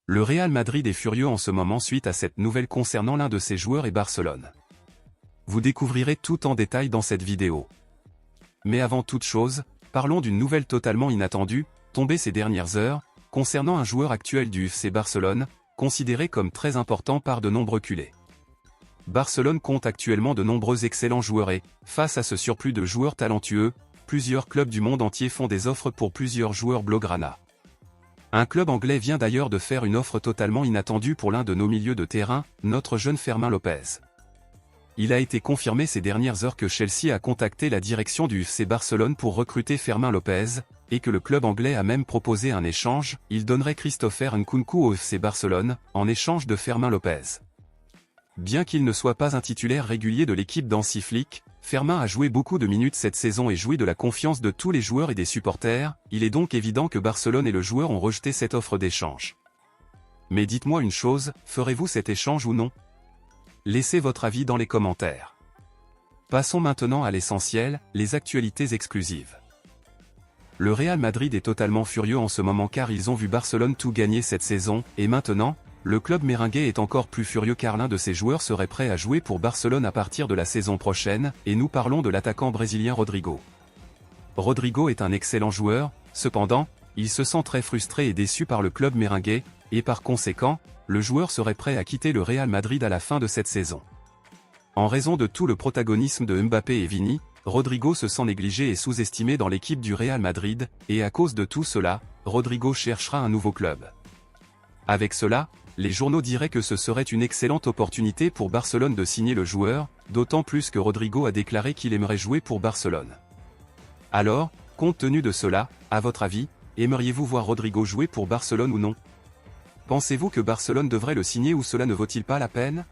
Le Real Madrid est furieux en ce moment suite à cette nouvelle concernant l'un de ses joueurs et Barcelone. Vous découvrirez tout en détail dans cette vidéo. Mais avant toute chose, parlons d'une nouvelle totalement inattendue, tombée ces dernières heures, concernant un joueur actuel du FC Barcelone, considéré comme très important par de nombreux culés. Barcelone compte actuellement de nombreux excellents joueurs et, face à ce surplus de joueurs talentueux, plusieurs clubs du monde entier font des offres pour plusieurs joueurs blaugrana. Un club anglais vient d'ailleurs de faire une offre totalement inattendue pour l'un de nos milieux de terrain, notre jeune Fermín López. Il a été confirmé ces dernières heures que Chelsea a contacté la direction du FC Barcelone pour recruter Fermín López, et que le club anglais a même proposé un échange, il donnerait Christopher Nkunku au FC Barcelone, en échange de Fermín López. Bien qu'il ne soit pas un titulaire régulier de l'équipe d'Hansi Flick, Fermín a joué beaucoup de minutes cette saison et jouit de la confiance de tous les joueurs et des supporters, il est donc évident que Barcelone et le joueur ont rejeté cette offre d'échange. Mais dites-moi une chose, ferez-vous cet échange ou non? Laissez votre avis dans les commentaires. Passons maintenant à l'essentiel, les actualités exclusives. Le Real Madrid est totalement furieux en ce moment car ils ont vu Barcelone tout gagner cette saison, et maintenant, le club merengue est encore plus furieux car l'un de ses joueurs serait prêt à jouer pour Barcelone à partir de la saison prochaine, et nous parlons de l'attaquant brésilien Rodrigo. Rodrigo est un excellent joueur, cependant, il se sent très frustré et déçu par le club merengue, et par conséquent, le joueur serait prêt à quitter le Real Madrid à la fin de cette saison. En raison de tout le protagonisme de Mbappé et Vini, Rodrigo se sent négligé et sous-estimé dans l'équipe du Real Madrid, et à cause de tout cela, Rodrigo cherchera un nouveau club. Avec cela, les journaux diraient que ce serait une excellente opportunité pour Barcelone de signer le joueur, d'autant plus que Rodrigo a déclaré qu'il aimerait jouer pour Barcelone. Alors, compte tenu de cela, à votre avis, aimeriez-vous voir Rodrigo jouer pour Barcelone ou non? Pensez-vous que Barcelone devrait le signer ou cela ne vaut-il pas la peine?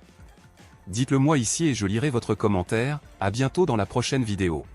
Dites-le moi ici et je lirai votre commentaire, à bientôt dans la prochaine vidéo.